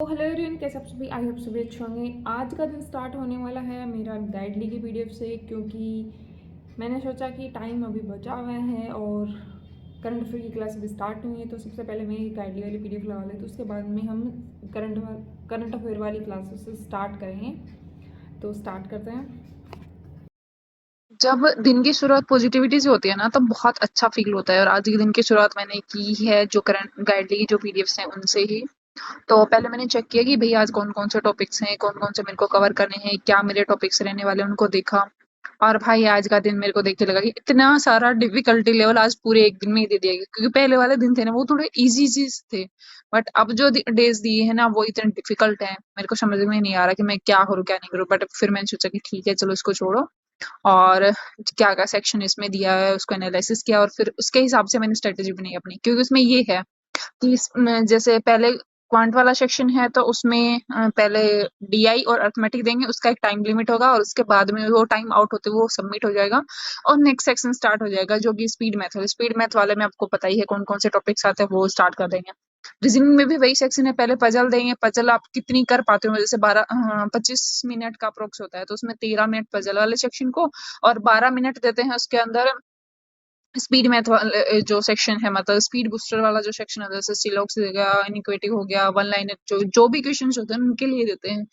तो hello everyone, कैसे आप सभी? आई होप सभी अच्छे होंगे। आज का दिन स्टार्ट होने वाला है मेरा गाइडली की पीडीएफ से, क्योंकि मैंने सोचा कि टाइम अभी बचा हुआ है और करंट अफेयर की क्लास अभी स्टार्ट नहीं है, तो सबसे पहले मैं ये गाइडली वाली पीडीएफ लगा लेती हूँ। उसके बाद में हम करंट अफेयर वाली क्लासेस से स्टार्ट करेंगे। तो स्टार्ट करते हैं। जब दिन की शुरुआत पॉजिटिविटी से होती है ना, तब बहुत अच्छा फील होता है। और आज के दिन की शुरुआत मैंने की है जो करंट गाइडली की जो पीडीएफ्स हैं उनसे ही। तो पहले मैंने चेक किया कि भाई आज कौन कौन से टॉपिक्स हैं, कौन कौन से मेरे को कवर करने हैं, क्या मेरे टॉपिक्स रहने वाले हैं, उनको देखा। और भाई आज का दिन मेरे को देख के लगा कि इतना सारा डिफिकल्टी लेवल आज पूरे एक दिन में ही दे दिया गया, क्योंकि पहले वाले दिन थे ना वो थोड़े इजी चीज थे। बट अब जो डेज दिए हैं ना वो इतने डिफिकल्ट हैं, मेरे को समझ में नहीं आ रहा कि मैं क्या करूँ क्या नहीं करूँ। बट फिर मैंने सोचा कि ठीक है, चलो इसको छोड़ो। और क्या क्या सेक्शन इसमें दिया है उसको एनालिसिस किया, और फिर उसके हिसाब से मैंने स्ट्रेटेजी बनाई अपनी। क्योंकि उसमें ये है कि जैसे पहले क्वांट वाला सेक्शन है तो उसमें पहले डीआई और अर्थमेटिक देंगे, उसका एक टाइम लिमिट होगा और उसके बाद में वो टाइम आउट होते वो सबमिट हो जाएगा। और नेक्स्ट सेक्शन स्टार्ट हो जाएगा जो कि स्पीड मैथ है। स्पीड मैथ वाले में आपको पता ही है कौन कौन से टॉपिक्स आते हैं, वो स्टार्ट कर देंगे। रीजनिंग में भी वही सेक्शन है, पहले पजल देंगे। पजल आप कितनी कर पाते हो, जैसे 25 मिनट का अप्रोक्स होता है तो उसमें 13 मिनट पजल वाले सेक्शन को और 12 मिनट देते हैं उसके अंदर स्पीड मैथ वाले जो सेक्शन है, मतलब स्पीड बूस्टर वाला जो सेक्शन होता है, जैसे सिलॉक्स हो गया, इनइक्वेटिव हो गया, वन लाइनर जो जो भी क्वेश्चंस होते हैं उनके लिए देते हैं।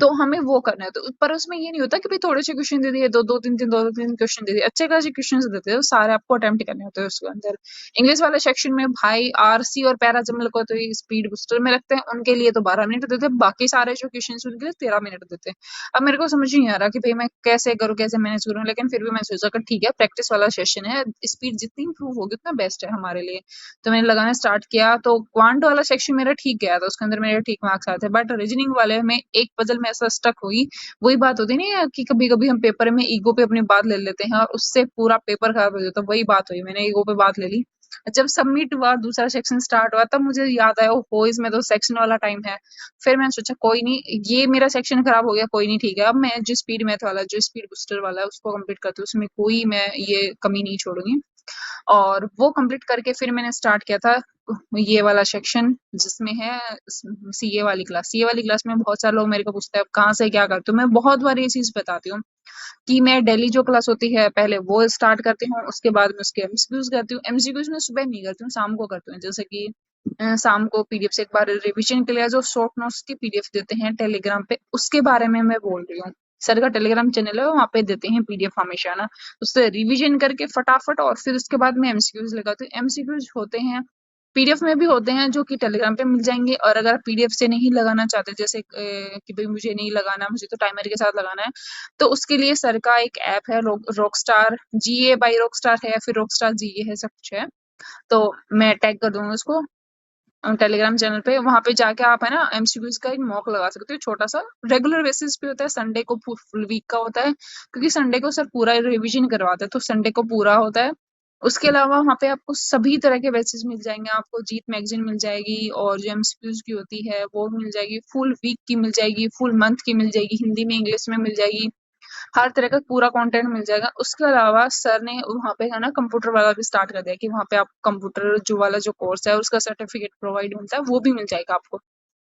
तो हमें वो करना है। तो पर उसमें ये नहीं होता कि भाई थोड़े से क्वेश्चन दे दिए, दो दो तीन क्वेश्चन दे दिए, अच्छे खासे क्वेश्चन देते हैं, तो सारे आपको अटेम्प्ट करने होते हैं उसके अंदर। इंग्लिश वाले सेक्शन में भाई आरसी और पैरा जब मेरे को तो स्पीड बूस्टर में लगते हैं, उनके लिए तो 12 मिनट देते हैं, बाकी सारे जो क्वेश्चन उनके लिए 13 मिनट देते हैं। अब मेरे को समझ नहीं आ रहा कि भाई मैं कैसे करूँ, कैसे मैनेज करूँ, लेकिन फिर भी मैं सोचा कि ठीक है, प्रैक्टिस वाला सेशन है, स्पीड जितनी इंप्रूव होगी उतना बेस्ट है हमारे लिए। तो मैंने लगाना स्टार्ट किया। तो क्वांट वाला सेक्शन मेरा ठीक गया था, उसके अंदर मेरे ठीक मार्क्स आए थे। बट रीजनिंग वाले में एक पजल में ऐसा स्टक हुई। वही बात होती नहीं है कि कभी कभी हम पेपर में ईगो पे अपनी बात ले लेते हैं और उससे पूरा पेपर खराब हो जाता है। वही बात हुई, मैंने ईगो पे बात ले ली। जब सबमिट हुआ, दूसरा सेक्शन स्टार्ट हुआ, तब मुझे याद आया ओहो इसमें तो सेक्शन वाला टाइम है। फिर मैंने सोचा कोई नहीं, ये मेरा सेक्शन खराब हो गया, कोई नहीं, ठीक है, अब मैं जो स्पीड मैथ वाला जो स्पीड बूस्टर वाला है उसको कंप्लीट करती हूँ, उसमें कोई मैं ये कमी नहीं छोड़ूंगी। और वो कंप्लीट करके फिर मैंने स्टार्ट किया था ये वाला सेक्शन जिसमें है सीए वाली क्लास। सीए वाली क्लास में बहुत सारे लोग मेरे को पूछते हैं कहाँ से क्या करते हो। मैं बहुत बार ये चीज बताती हूँ कि मैं डेली जो क्लास होती है पहले वो स्टार्ट करती हूँ, उसके बाद में उसके एमसीक्यूज करती हूँ। एमसीक्यूज में सुबह नहीं करती हूँ, शाम को करती हूँ। जैसे कि शाम को पीडीएफ से एक बार रिवीजन के लिए जो शॉर्ट नोट्स की पीडीएफ देते हैं टेलीग्राम पे, उसके बारे में मैं बोल रही हूँ। सर का टेलीग्राम चैनल है, वहाँ पे देते हैं पीडीएफ हमेशा ना। उससे रिवीजन करके फटाफट और फिर उसके बाद में एमसीक्यूज लगाती हूँ। एमसीक्यूज होते हैं पीडीएफ में भी होते हैं जो कि टेलीग्राम पे मिल जाएंगे। और अगर पीडीएफ से नहीं लगाना चाहते, जैसे कि भाई मुझे नहीं लगाना, मुझे तो टाइमर के साथ लगाना है, तो उसके लिए सर का एक ऐप है, रॉकस्टार जीए बाई रॉकस्टार है या फिर रॉकस्टार जीए है, सब कुछ है। तो मैं टैग कर दूंगी उसको टेलीग्राम चैनल पे। वहां पे जाके आप है ना एमसीक्यूज का एक मॉक लगा सकते हो, छोटा सा। रेगुलर बेसिस पे होता है, संडे को फुल वीक का होता है, क्योंकि संडे को सर पूरा रिवीजन करवाते हैं, तो संडे को पूरा होता है। उसके अलावा वहाँ पे आपको सभी तरह के बैचेस मिल जाएंगे। आपको जीत मैगजीन मिल जाएगी, और जो एमसीक्यूज की होती है वो मिल जाएगी, फुल वीक की मिल जाएगी, फुल मंथ की मिल जाएगी, हिंदी में इंग्लिश में मिल जाएगी। हर तरह का पूरा कंटेंट मिल जाएगा। उसके अलावा सर ने वहाँ पे है ना कंप्यूटर वाला भी स्टार्ट कर दिया कि वहाँ पे आप कंप्यूटर जो वाला जो कोर्स है उसका सर्टिफिकेट प्रोवाइड मिलता है, वो भी मिल जाएगा आपको।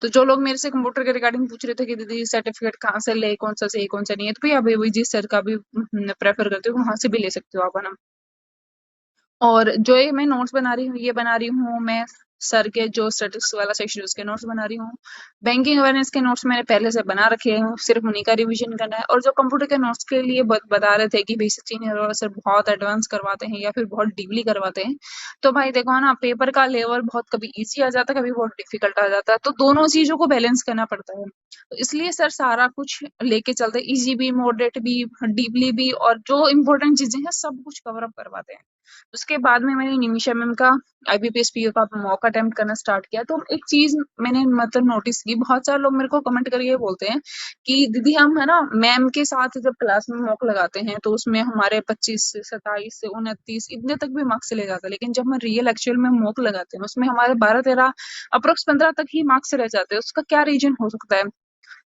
तो जो लोग मेरे से कंप्यूटर के रिगार्डिंग पूछ रहे थे कि दीदी सर्टिफिकेट कहाँ से ले, कौन सा सही कौन सा नहीं है, तो भैया अभी वही जिस सर का भी प्रेफर करते हो वहां से भी ले सकते हो आप, है ना। और जो ये मैं नोट्स बना रही हूँ, ये बना रही हूँ मैं सर के जो स्टैटिस्टिक्स वाला सेक्शन है उसके नोट्स बना रही हूँ। बैंकिंग अवेयरनेस के नोट्स मैंने पहले से बना रखे हैं, सिर्फ उन्हीं का रिवीजन करना है। और जो कंप्यूटर के नोट्स के लिए बता रहे थे कि भाई सचिन अरोड़ा सर बहुत एडवांस करवाते हैं या फिर बहुत डीपली करवाते हैं, तो भाई देखो ना, पेपर का लेवल बहुत कभी इजी आ जाता है, कभी बहुत डिफिकल्ट आ जाता है, तो दोनों चीजों को बैलेंस करना पड़ता है। तो इसलिए सर सारा कुछ लेके चलते, इजी भी, मॉडरेट भी, डीपली भी, और जो इम्पोर्टेंट चीजें हैं सब कुछ कवर अप करवाते हैं। उसके बाद में मैंने निमिषा मैम का आईबीपीएस पीओ का मॉक अटेम्प्ट करना स्टार्ट किया। तो एक चीज मैंने मतलब नोटिस की, बहुत सारे लोग मेरे को कमेंट करके बोलते हैं कि दीदी हम है ना मैम के साथ जब क्लास में मॉक लगाते हैं तो उसमें हमारे 25 से 27 से 29 इतने तक भी मार्क्स चले जाते हैं, लेकिन जब हम रियल एक्चुअल में मॉक लगाते हैं उसमें हमारे 12-13 अप्रोक्स 15 तक ही मार्क्स रह जाते हैं। उसका क्या रीजन हो सकता है?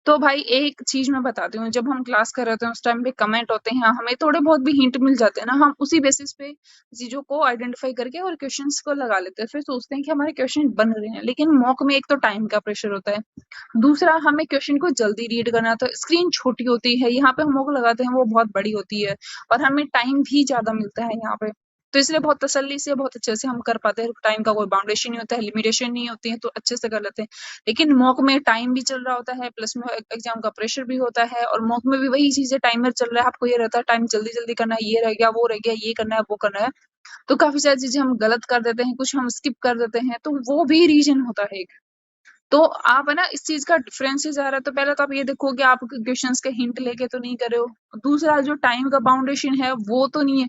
तो भाई एक चीज मैं बताती हूँ, जब हम क्लास कर रहे होते हैं उस टाइम पे कमेंट होते हैं, हमें थोड़े बहुत भी हिंट मिल जाते हैं ना, हम उसी बेसिस पे चीजों को आइडेंटिफाई करके और क्वेश्चंस को लगा लेते हैं, फिर सोचते हैं कि हमारे क्वेश्चन बन रहे हैं। लेकिन मॉक में एक तो टाइम का प्रेशर होता है, दूसरा हमें क्वेश्चन को जल्दी रीड करना होता है, स्क्रीन छोटी होती है, यहाँ पे हम मॉक लगाते हैं वो बहुत बड़ी होती है, और हमें टाइम भी ज्यादा मिलता है यहाँ पे। तो इसलिए बहुत तसल्ली से बहुत अच्छे से हम कर पाते हैं, टाइम का कोई बाउंडेशन नहीं होता है, लिमिटेशन नहीं होती है, तो अच्छे से कर लेते हैं। लेकिन मॉक में टाइम भी चल रहा होता है, प्लस में एग्जाम का प्रेशर भी होता है, और मॉक में भी वही चीज है, टाइमर चल रहा है, आपको ये रहता है टाइम जल्दी जल्दी करना है, ये रह गया वो रह गया, ये करना है वो करना है। तो काफी सारी चीजें हम गलत कर देते हैं, कुछ हम स्किप कर देते हैं, तो वो भी रीजन होता है एक। तो आप है ना इस चीज का डिफरेंसेस आ रहा है, तो पहले तो आप ये देखो कि आप क्वेश्चंस के हिंट लेके तो नहीं कर रहे हो, दूसरा जो टाइम का बाउंडेशन है वो तो नहीं है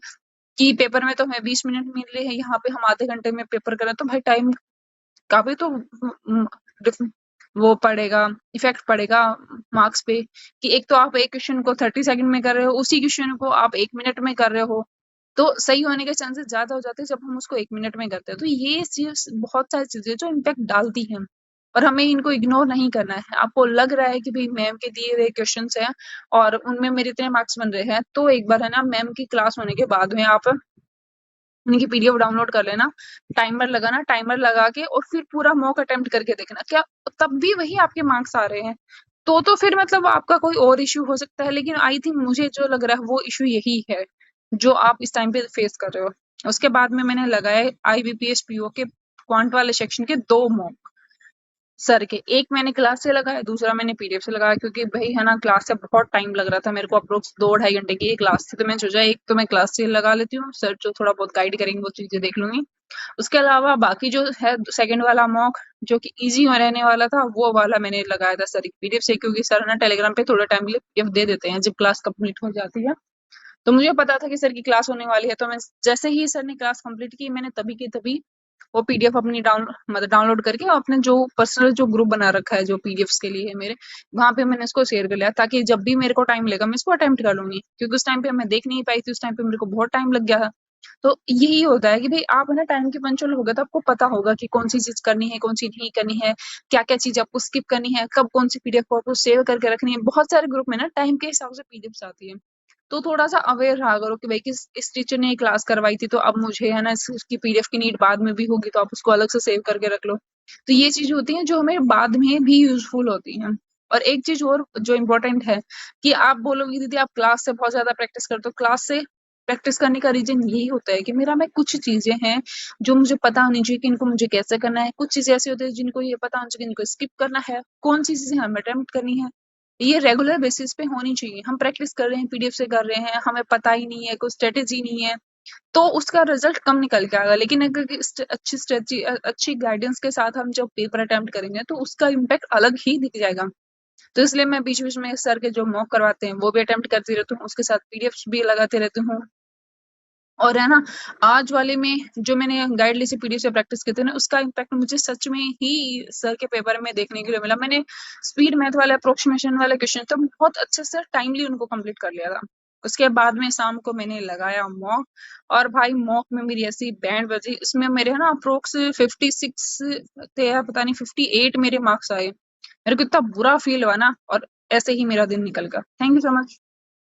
कि पेपर में तो हमें 20 मिनट मिल रहे हैं, यहाँ पे हम आधे घंटे में पेपर करें, तो भाई टाइम का भी तो वो पड़ेगा, इफेक्ट पड़ेगा मार्क्स पे, कि एक तो आप एक क्वेश्चन को 30 सेकंड में कर रहे हो, उसी क्वेश्चन को आप 1 मिनट में कर रहे हो, तो सही होने के चांसेस ज्यादा हो जाते हैं जब हम उसको 1 मिनट में करते हैं। तो ये चीज बहुत सारी चीजें जो इम्पैक्ट डालती हैं, और हमें इनको इग्नोर नहीं करना है। आपको लग रहा है कि भाई मैम के दिए हुए क्वेश्चन हैं और उनमें मेरे इतने मार्क्स बन रहे हैं, तो एक बार है ना मैम की क्लास होने के बाद में आप उनकी पीडीएफ डाउनलोड कर लेना, टाइमर लगाना, टाइमर लगा के और फिर पूरा मॉक अटेम्प्ट करके देखना, क्या तब भी वही आपके मार्क्स आ रहे हैं, तो फिर मतलब आपका कोई और इश्यू हो सकता है, लेकिन आई थिंक मुझे जो लग रहा है वो इश्यू यही है जो आप इस टाइम पे फेस कर रहे हो। उसके बाद में मैंने लगाए आईबीपीएस पीओ के क्वांट वाले सेक्शन के 2 मॉक सर के, एक मैंने क्लास से लगाया, दूसरा मैंने पीडीएफ से लगाया, क्योंकि भाई है ना क्लास से बहुत टाइम लग रहा था मेरे को, अप्रोक्स 2-2.5 घंटे की क्लास थी, तो मैंने सोचा एक तो मैं क्लास से लगा लेती हूँ, सर जो थोड़ा बहुत गाइड करेंगे वो चीजें देख लूंगी। उसके अलावा बाकी जो है सेकंड वाला मॉक जो कि इजी रहने वाला था, वो वाला मैंने लगाया था सर की पीडीएफ से, क्योंकि सर ना टेलीग्राम पे थोड़ा टाइम के लिए पीडीएफ दे देते हैं जब क्लास कंप्लीट हो जाती है। तो मुझे पता था कि सर की क्लास होने वाली है, तो मैं जैसे ही सर ने क्लास कंप्लीट की, मैंने तभी की तभी वो पीडीएफ अपनी डाउनलोड करके अपने जो पर्सनल जो ग्रुप बना रखा है जो पीडीएफ्स के लिए है मेरे, वहां पे मैंने इसको शेयर कर लिया, ताकि जब भी मेरे को टाइम लगा मैं इसको अटेम्प्ट कर लूंगी, क्योंकि उस टाइम पे मैं देख नहीं पाई थी, उस टाइम पे मेरे को बहुत टाइम लग गया था। तो यही होता है कि भाई आप है ना टाइम के पंचुअल हो गए तो आपको पता होगा कि कौन सी चीज करनी है, कौन सी नहीं करनी है, क्या क्या चीज आपको स्किप करनी है, कब कौन सी पीडीएफ को आपको सेव करके रखनी है। बहुत सारे ग्रुप में ना टाइम के हिसाब से पीडीएफ आती है, तो थोड़ा-सा अवेयर रहा करो कि भाई किस इस टीचर ने ये क्लास करवाई थी, तो अब मुझे है ना इसकी पीडीएफ की नीड बाद में भी होगी, तो आप उसको अलग से सेव करके रख लो। तो ये चीज़ होती है जो हमें बाद में भी यूज़फुल होती हैं। और एक चीज़ और जो इम्पोर्टेंट है कि आप बोलोगे दीदी आप क्लास से बहुत ज़्यादा प्रैक्टिस करते हो, क्लास से प्रैक्टिस करने का रीज़न यही होता है कि मेरा में कुछ चीज़ें हैं जो मुझे पता होनी चाहिए कि इनको मुझे कैसे करना है, कुछ चीज़ें ऐसी होती है जिनको ये पता होना चाहिए कि इनको स्किप करना है, कौन-सी चीज़ें हमें अटेम्प्ट करनी है। ये रेगुलर बेसिस पे होनी चाहिए। हम प्रैक्टिस कर रहे हैं, पीडीएफ से कर रहे हैं, हमें पता ही नहीं है, कोई स्ट्रेटेजी नहीं है, तो उसका रिजल्ट कम निकल के आएगा। लेकिन अगर अच्छी स्ट्रेटेजी अच्छी गाइडेंस के साथ हम जब पेपर अटेम्प्ट करेंगे तो उसका इम्पैक्ट अलग ही दिख जाएगा। तो इसलिए मैं बीच-बीच में सर के जो मॉक करवाते हैं वो भी अटेम्प्ट करती रहती हूँ, उसके साथ पीडीएफ्स भी लगाते रहती हूँ। और है ना आज वाले में जो मैंने गाइडली से पीडीएफ से प्रैक्टिस की थी ना, उसका इम्पैक्ट मुझे सच में ही सर के पेपर में देखने के लिए मिला। मैंने स्पीड मैथ वाले अप्रोक्सीमेशन वाले क्वेश्चन तो बहुत अच्छे से टाइमली उनको कंप्लीट कर लिया था। उसके बाद में शाम को मैंने लगाया मॉक, और भाई मॉक में मेरी ऐसी बैंड बजी, इसमें मेरे है ना अप्रोक्स 56 थे या पता नहीं 58 मेरे मार्क्स आए। मेरे को इतना बुरा फील हुआ ना, और ऐसे ही मेरा दिन निकल गया। Thank you so much.